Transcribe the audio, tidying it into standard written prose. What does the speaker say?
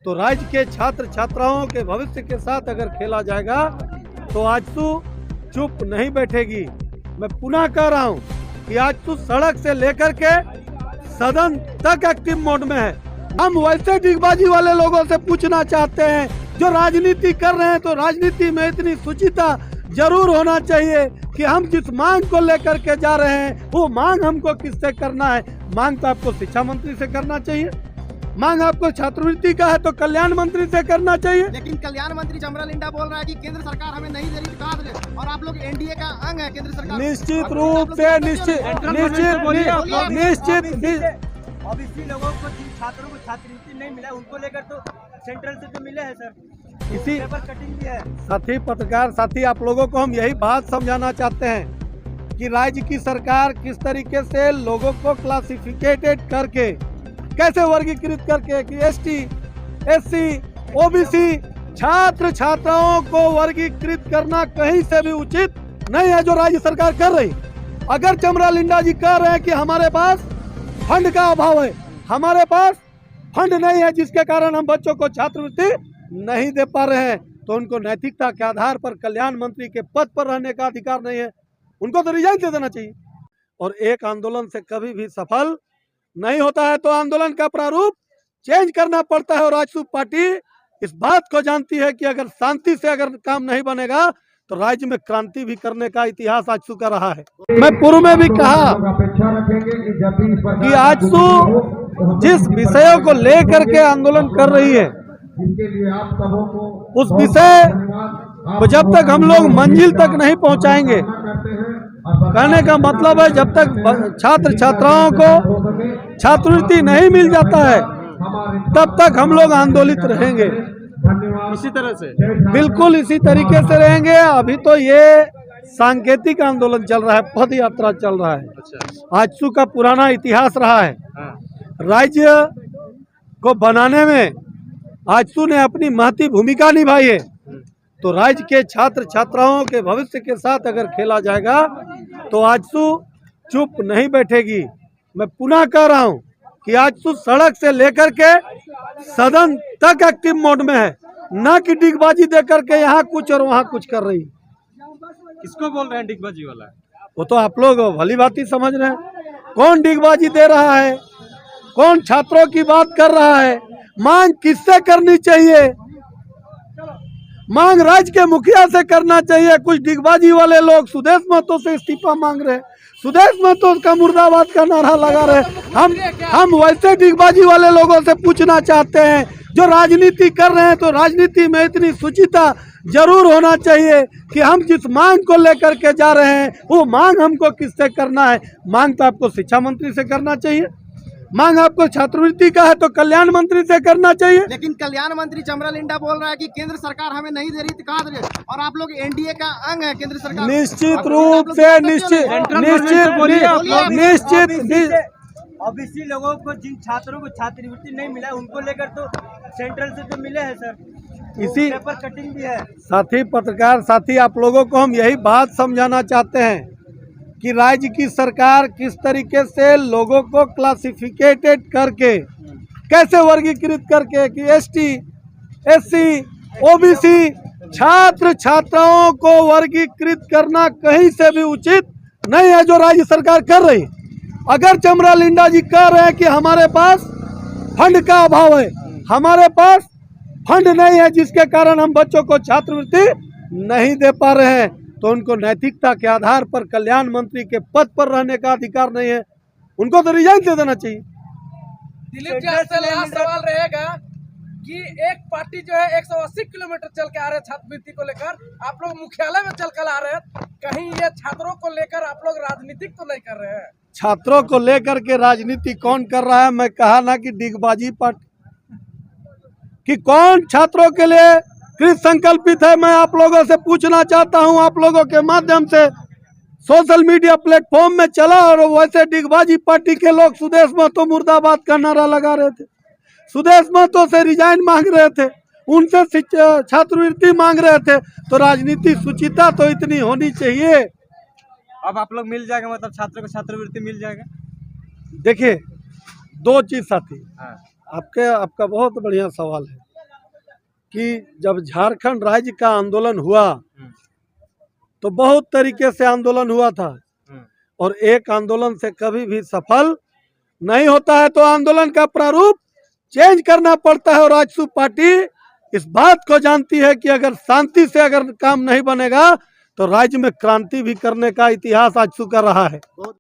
तो राज्य के छात्र छात्राओं के भविष्य के साथ अगर खेला जाएगा तो आजसू चुप नहीं बैठेगी। मैं पुनः कह रहा हूं कि आजसू सड़क से लेकर के सदन तक एक्टिव मोड में है। हम वैसे डिगबाजी वाले लोगों से पूछना चाहते हैं जो राजनीति कर रहे हैं, तो राजनीति में इतनी शुचिता जरूर होना चाहिए कि हम जिस मांग को लेकर के जा रहे हैं वो मांग हमको किससे करना है। मांग तो आपको शिक्षा मंत्री से करना चाहिए, मांग आपको छात्रवृत्ति का है तो कल्याण मंत्री से करना चाहिए। लेकिन कल्याण मंत्री चमरा लिंडा बोल रहा है कि केंद्र सरकार हमें नहीं दे रही, कहा दे, और आप लोग एनडीए का अंग है केंद्र सरकार। निश्चित रूप से निश्चित ओबीसी लोगों को, जिन छात्रों को छात्रवृत्ति नहीं मिला उनको लेकर तो सेंट्रल से तो मिले हैं सर, इसी पेपर कटिंग भी है। साथी पत्रकार साथी, आप लोगों को हम यही बात समझाना चाहते हैं कि राज्य की सरकार किस तरीके से लोगों को क्लासिफिकेटेड करके, कैसे वर्गीकृत करके कि एसटी, एससी, ओबीसी छात्र छात्राओं को वर्गीकृत करना कहीं से भी उचित नहीं है जो राज्य सरकार कर रही। अगर चमरा लिंडा जी कह रहे हैं कि हमारे पास फंड का अभाव है, हमारे पास फंड नहीं है जिसके कारण हम बच्चों को छात्रवृत्ति नहीं दे पा रहे हैं, तो उनको नैतिकता के आधार पर कल्याण मंत्री के पद पर रहने का अधिकार नहीं है, उनको तो रिजाइन दे देना चाहिए। और एक आंदोलन से कभी भी सफल नहीं होता है तो आंदोलन का प्रारूप चेंज करना पड़ता है। और आजसू पार्टी इस बात को जानती है कि अगर शांति से अगर काम नहीं बनेगा तो राज्य में क्रांति भी करने का इतिहास आजसू का रहा है। मैं पूर्व में भी कहा कि आजसू जिस विषयों को लेकर के आंदोलन कर रही है उस विषय को जब तक हम लोग मंजिल तक नहीं पहुंचाएंगे, कहने का मतलब है जब तक छात्र छात्राओं को छात्रवृत्ति नहीं मिल जाता है तब तक हम लोग आंदोलित रहेंगे। इसी तरह से बिल्कुल इसी तरीके से रहेंगे। अभी तो ये सांकेतिक आंदोलन चल रहा है, पद यात्रा चल रहा है। आजसू का पुराना इतिहास रहा है। राज्य को बनाने में आजसू ने अपनी महती भूमिका निभाई है, तो राज्य के छात्र छात्राओं के भविष्य के साथ अगर खेला जाएगा तो आजसू चुप नहीं बैठेगी। मैं पुनः कह रहा हूं कि आजसू सड़क से लेकर के सदन तक एक्टिव मोड में है, ना कि डिगबाजी दे करके यहाँ कुछ और वहाँ कुछ कर रही। किसको बोल रहे हैं डिगबाजी वाला? वो तो आप लोग भली भांति समझ रहे हैं कौन डिगबाजी दे रहा है, कौन छात्रों की बात कर रहा है। मांग किससे करनी चाहिए? मांग राज्य के मुखिया से करना चाहिए। कुछ डिगबाजी वाले लोग सुदेश महतो से इस्तीफा मांग रहे हैं, सुदेश महतो का मुर्दाबाद का नारा लगा रहे। हम वैसे डिगबाजी वाले लोगों से पूछना चाहते हैं जो राजनीति कर रहे हैं, तो राजनीति में इतनी शुचिता जरूर होना चाहिए कि हम जिस मांग को लेकर के जा रहे हैं वो मांग हमको किससे करना है। मांग तो आपको शिक्षा मंत्री से करना चाहिए, मांग आपको छात्रवृत्ति का है तो कल्याण मंत्री से करना चाहिए। लेकिन कल्याण मंत्री चमरा लिंडा बोल रहा है कि केंद्र सरकार हमें नहीं दे रही, कहा दे, और आप लोग एनडीए का अंग है केंद्र सरकार। निश्चित रूप से निश्चित ओबीसी लोगों को, जिन छात्रों को छात्रवृत्ति नहीं मिला उनको लेकर तो सेंट्रल से तो मिले हैं सर, इसी पेपर कटिंग भी है। साथी पत्रकार साथी, आप लोगों को हम यही बात समझाना चाहते हैं कि राज्य की सरकार किस तरीके से लोगों को क्लासिफिकेटेड करके, कैसे वर्गीकृत करके कि एसटी, एससी, ओबीसी छात्र छात्राओं को वर्गीकृत करना कहीं से भी उचित नहीं है जो राज्य सरकार कर रही। अगर चमरा लिंडा जी कह रहे हैं कि हमारे पास फंड का अभाव है, हमारे पास फंड नहीं है जिसके कारण हम बच्चों को छात्रवृत्ति नहीं दे पा रहे हैं, तो उनको नैतिकता के आधार पर कल्याण मंत्री के पद पर रहने का अधिकार नहीं है, उनको तो रिजाइन दे देना चाहिए। दिलीप जी, आपसे लास्ट सवाल रहेगा कि एक पार्टी जो है 180 किलोमीटर चल के आ रहे हैं छात्रवृत्ति को लेकर, आप लोग मुख्यालय में चल कर आ रहे हैं, कहीं ये छात्रों को लेकर आप लोग राजनीतिक तो नहीं कर रहे हैं? छात्रों को लेकर के राजनीति कौन कर रहा है? मैं कहा ना कि डिगबाजी पार्टी कि कौन छात्रों के लिए कृत संकल्पित है। मैं आप लोगों से पूछना चाहता हूं, आप लोगों के माध्यम से सोशल मीडिया प्लेटफॉर्म में चला और वैसे डिगबाजी पार्टी के लोग सुदेश महतो मुर्दाबाद का नारा लगा रहे थे, सुदेश महतो से रिजाइन मांग रहे थे, उनसे छात्रवृत्ति मांग रहे थे, तो राजनीति शुचिता तो इतनी होनी चाहिए। अब आप लोग मिल जाएगा, मतलब छात्रों को छात्रवृत्ति मिल जाएगा? देखिए, दो चीज साथी, हाँ। आपका बहुत बढ़िया सवाल है। कि जब झारखंड राज्य का आंदोलन हुआ तो बहुत तरीके से आंदोलन हुआ था और एक आंदोलन से कभी भी सफल नहीं होता है, तो आंदोलन का प्रारूप चेंज करना पड़ता है। और आजसू पार्टी इस बात को जानती है कि अगर शांति से अगर काम नहीं बनेगा तो राज्य में क्रांति भी करने का इतिहास आजसू कर रहा है।